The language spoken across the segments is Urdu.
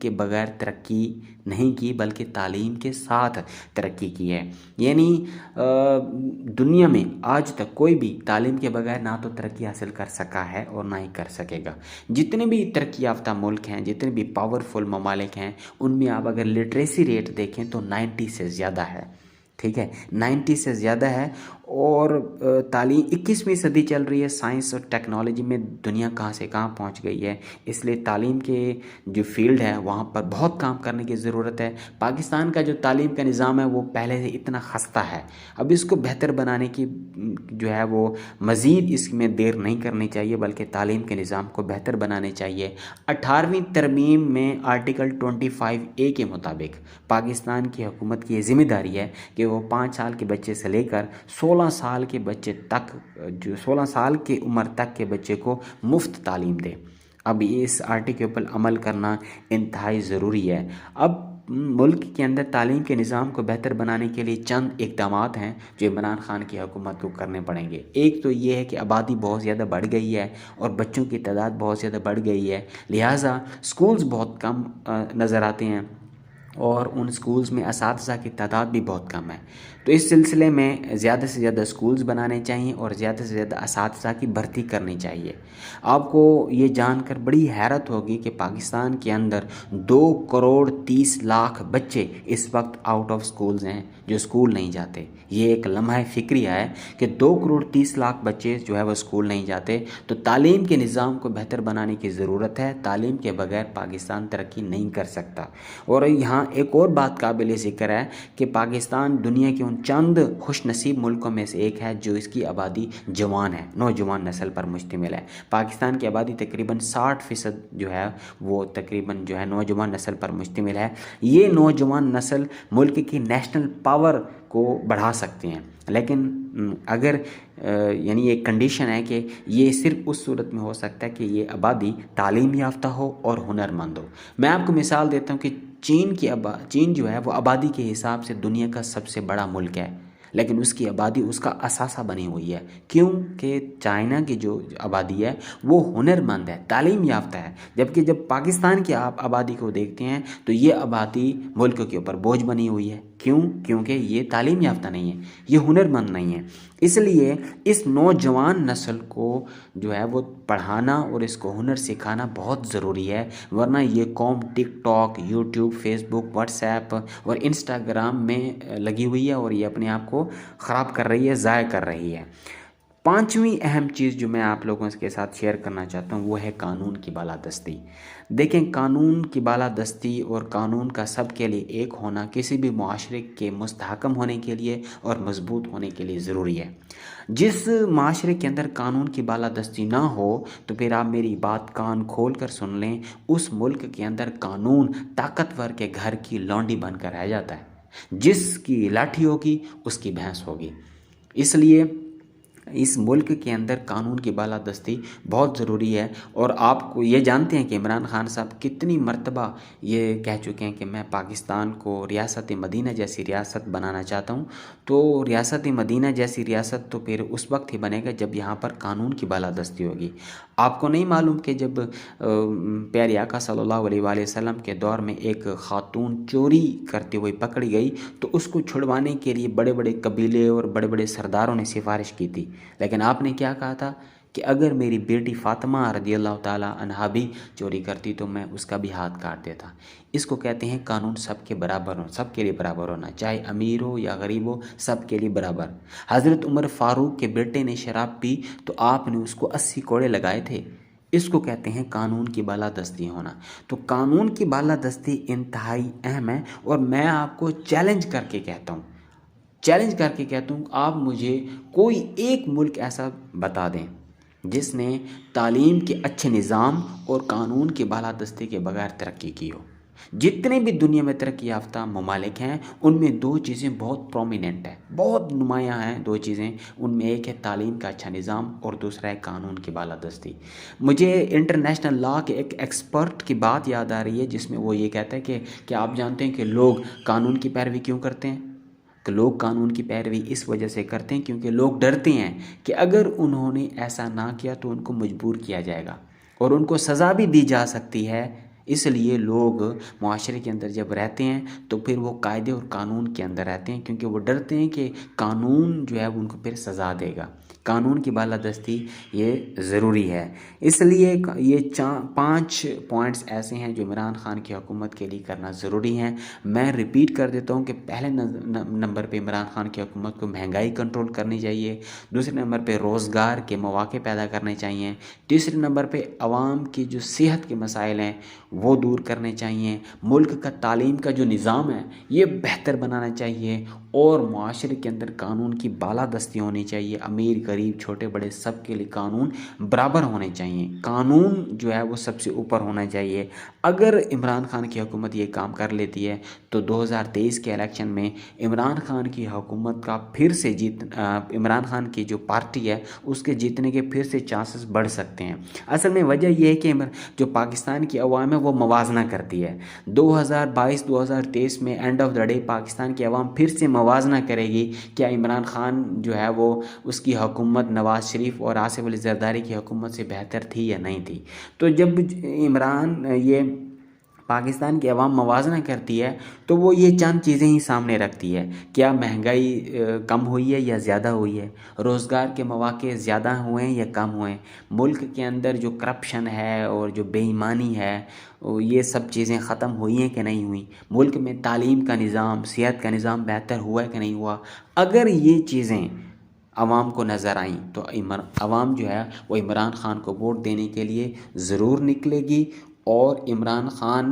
کے بغیر ترقی نہیں کی بلکہ تعلیم کے ساتھ ترقی کی ہے۔ یعنی دنیا میں آج تک کوئی بھی تعلیم کے بغیر نہ تو ترقی حاصل کر سکا ہے اور نہ ہی کر سکے گا۔ جتنے بھی ترقی یافتہ ملک ہیں، جتنے بھی پاورفل ممالک ہیں، ان میں آپ اگر لٹریسی ریٹ دیکھیں تو 90 سے زیادہ ہے، ٹھیک ہے، 90 سے زیادہ ہے۔ اور تعلیم 21ویں صدی چل رہی ہے، سائنس اور ٹیکنالوجی میں دنیا کہاں سے کہاں پہنچ گئی ہے، اس لیے تعلیم کے جو فیلڈ ہے وہاں پر بہت کام کرنے کی ضرورت ہے۔ پاکستان کا جو تعلیم کا نظام ہے وہ پہلے سے اتنا خستہ ہے، اب اس کو بہتر بنانے کی جو ہے وہ مزید اس میں دیر نہیں کرنی چاہیے، بلکہ تعلیم کے نظام کو بہتر بنانے چاہیے۔ 18ویں ترمیم میں آرٹیکل 25A کے مطابق پاکستان کی حکومت کی یہ ذمہ داری ہے کہ وہ 5 سال کے بچے سے لے کر 16 سال کے بچے تک، جو 16 سال کی عمر تک کے بچے کو مفت تعلیم دے۔ اب اس آرٹیکل کے اوپر عمل کرنا انتہائی ضروری ہے۔ اب ملک کے اندر تعلیم کے نظام کو بہتر بنانے کے لیے چند اقدامات ہیں جو عمران خان کی حکومت کو کرنے پڑیں گے۔ ایک تو یہ ہے کہ آبادی بہت زیادہ بڑھ گئی ہے اور بچوں کی تعداد بہت زیادہ بڑھ گئی ہے، لہٰذا سکولز بہت کم نظر آتے ہیں اور ان سکولز میں اساتذہ کی تعداد بھی بہت کم ہے۔ تو اس سلسلے میں زیادہ سے زیادہ سکولز بنانے چاہیے اور زیادہ سے زیادہ اساتذہ کی بھرتی کرنی چاہیے۔ آپ کو یہ جان کر بڑی حیرت ہوگی کہ پاکستان کے اندر 2,30,00,000 بچے اس وقت آؤٹ آف سکولز ہیں، جو سکول نہیں جاتے۔ یہ ایک لمحہ فکریہ ہے کہ 2,30,00,000 بچے جو ہے وہ سکول نہیں جاتے۔ تو تعلیم کے نظام کو بہتر بنانے کی ضرورت ہے، تعلیم کے بغیر پاکستان ترقی نہیں کر سکتا۔ اور یہاں ایک اور بات قابل ذکر ہے کہ پاکستان دنیا کے ان چند خوش نصیب ملکوں میں سے ایک ہے جو اس کی آبادی جوان ہے، نوجوان نسل پر مشتمل ہے۔ پاکستان کی آبادی تقریباً 60% جو ہے وہ تقریباً جو ہے نوجوان نسل پر مشتمل ہے۔ یہ نوجوان نسل ملک کی نیشنل پاور کو بڑھا سکتے ہیں، لیکن اگر یعنی ایک کنڈیشن ہے کہ یہ صرف اس صورت میں ہو سکتا ہے کہ یہ آبادی تعلیم یافتہ ہو اور ہنرمند ہو۔ میں آپ کو مثال دیتا ہوں کہ چین جو ہے وہ آبادی کے حساب سے دنیا کا سب سے بڑا ملک ہے، لیکن اس کی آبادی اس کا اثاثہ بنی ہوئی ہے، کیونکہ چائنا کی جو آبادی ہے وہ ہنرمند ہے، تعلیم یافتہ ہے، جبکہ جب پاکستان کی آپ آبادی کو دیکھتے ہیں تو یہ آبادی ملک کے اوپر بوجھ بنی ہوئی ہے۔ کیوں؟ کیونکہ یہ تعلیم یافتہ نہیں ہے، یہ ہنرمند نہیں ہے۔ اس لیے اس نوجوان نسل کو جو ہے وہ پڑھانا اور اس کو ہنر سکھانا بہت ضروری ہے، ورنہ یہ قوم ٹک ٹاک، یوٹیوب، فیس بک، واٹس ایپ اور انسٹاگرام میں لگی ہوئی ہے اور یہ اپنے آپ کو خراب کر رہی ہے، ضائع کر رہی ہے۔ 5ویں اہم چیز جو میں آپ لوگوں کے ساتھ شیئر کرنا چاہتا ہوں وہ ہے قانون کی بالادستی۔ دیکھیں، قانون کی بالادستی اور قانون کا سب کے لیے ایک ہونا کسی بھی معاشرے کے مستحکم ہونے کے لیے اور مضبوط ہونے کے لیے ضروری ہے۔ جس معاشرے کے اندر قانون کی بالادستی نہ ہو تو پھر آپ میری بات کان کھول کر سن لیں، اس ملک کے اندر قانون طاقتور کے گھر کی لونڈی بن کر رہ جاتا ہے، جس کی لاٹھی ہوگی اس کی بھینس ہوگی۔ اس لیے اس ملک کے اندر قانون کی بالادستی بہت ضروری ہے۔ اور آپ کو یہ جانتے ہیں کہ عمران خان صاحب کتنی مرتبہ یہ کہہ چکے ہیں کہ میں پاکستان کو ریاست مدینہ جیسی ریاست بنانا چاہتا ہوں۔ تو ریاست مدینہ جیسی ریاست تو پھر اس وقت ہی بنے گا جب یہاں پر قانون کی بالادستی ہوگی۔ آپ کو نہیں معلوم کہ جب پیارے آقا صلی اللہ علیہ وآلہ وسلم کے دور میں ایک خاتون چوری کرتے ہوئے پکڑی گئی تو اس کو چھڑوانے کے لیے بڑے بڑے قبیلے اور بڑے بڑے سرداروں نے سفارش کی تھی، لیکن آپ نے کیا کہا تھا کہ اگر میری بیٹی فاطمہ رضی اللہ تعالیٰ عنہا بھی چوری کرتی تو میں اس کا بھی ہاتھ کاٹ دیتا۔ اس کو کہتے ہیں قانون سب کے برابر ہو، سب کے لیے برابر ہونا، چاہے امیر ہو یا غریب ہو، سب کے لیے برابر۔ حضرت عمر فاروق کے بیٹے نے شراب پی تو آپ نے اس کو 80 کوڑے لگائے تھے۔ اس کو کہتے ہیں قانون کی بالادستی ہونا۔ تو قانون کی بالادستی انتہائی اہم ہے، اور میں آپ کو چیلنج کر کے کہتا ہوں، آپ مجھے کوئی ایک ملک ایسا بتا دیں جس نے تعلیم کے اچھے نظام اور قانون کی بالادستی کے بغیر ترقی کی ہو۔ جتنے بھی دنیا میں ترقی یافتہ ممالک ہیں ان میں 2 چیزیں بہت پرومیننٹ ہیں، بہت نمایاں ہیں 2 چیزیں، ان میں ایک ہے تعلیم کا اچھا نظام اور دوسرا ہے قانون کی بالادستی۔ مجھے انٹرنیشنل لا کے ایک ایکسپرٹ کی بات یاد آ رہی ہے جس میں وہ یہ کہتا ہے کہ آپ جانتے ہیں کہ لوگ قانون کی پیروی کیوں کرتے ہیں؟ کہ لوگ قانون کی پیروی اس وجہ سے کرتے ہیں کیونکہ لوگ ڈرتے ہیں کہ اگر انہوں نے ایسا نہ کیا تو ان کو مجبور کیا جائے گا اور ان کو سزا بھی دی جا سکتی ہے، اس لیے لوگ معاشرے کے اندر جب رہتے ہیں تو پھر وہ قاعدے اور قانون کے اندر رہتے ہیں، کیونکہ وہ ڈرتے ہیں کہ قانون جو ہے ان کو پھر سزا دے گا۔ قانون کی بالادستی یہ ضروری ہے۔ اس لیے یہ 5 پوائنٹس ایسے ہیں جو عمران خان کی حکومت کے لیے کرنا ضروری ہیں۔ میں ریپیٹ کر دیتا ہوں کہ پہلے نمبر پہ عمران خان کی حکومت کو مہنگائی کنٹرول کرنی چاہیے، دوسرے نمبر پہ روزگار کے مواقع پیدا کرنے چاہیے، تیسرے نمبر پہ عوام کی جو صحت کے مسائل ہیں وہ دور کرنے چاہیے، ملک کا تعلیم کا جو نظام ہے یہ بہتر بنانا چاہیے، اور معاشرے کے اندر قانون کی بالادستی ہونی چاہیے۔ امیر غریب چھوٹے بڑے سب کے لیے قانون برابر ہونے چاہیے، قانون جو ہے وہ سب سے اوپر ہونا چاہیے۔ اگر عمران خان کی حکومت یہ کام کر لیتی ہے تو 2023 کے الیکشن میں عمران خان کی حکومت کا پھر سے عمران خان کی جو پارٹی ہے اس کے جیتنے کے پھر سے چانسز بڑھ سکتے ہیں۔ اصل میں وجہ یہ ہے کہ جو پاکستان کی عوام ہے وہ موازنہ کرتی ہے۔ 2022-2023 میں and of the day Pakistan کی عوام پھر سے موازنہ کرے گی، کیا عمران خان جو ہے وہ اس کی حکومت نواز شریف اور آصف علی زرداری کی حکومت سے بہتر تھی یا نہیں تھی۔ تو جب یہ پاکستان کی عوام موازنہ کرتی ہے تو وہ یہ چند چیزیں ہی سامنے رکھتی ہے، کیا مہنگائی کم ہوئی ہے یا زیادہ ہوئی ہے، روزگار کے مواقع زیادہ ہوئے ہیں یا کم ہوئے ہیں، ملک کے اندر جو کرپشن ہے اور جو بے ایمانی ہے یہ سب چیزیں ختم ہوئی ہیں کہ نہیں ہوئیں، ملک میں تعلیم کا نظام، صحت کا نظام بہتر ہوا ہے کہ نہیں ہوا۔ اگر یہ چیزیں عوام کو نظر آئیں تو عوام جو ہے وہ عمران خان کو ووٹ دینے کے لیے ضرور نکلے گی، اور عمران خان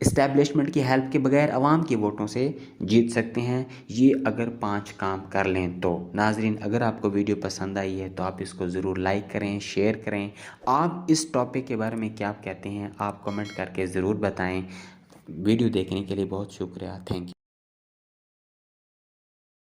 اسٹیبلشمنٹ کی ہیلپ کے بغیر عوام کے ووٹوں سے جیت سکتے ہیں، یہ اگر 5 کام کر لیں تو۔ ناظرین، اگر آپ کو ویڈیو پسند آئی ہے تو آپ اس کو ضرور لائک کریں، شیئر کریں۔ آپ اس ٹاپک کے بارے میں کیا کہتے ہیں آپ کمنٹ کر کے ضرور بتائیں۔ ویڈیو دیکھنے کے لیے بہت شکریہ، تھینک یو۔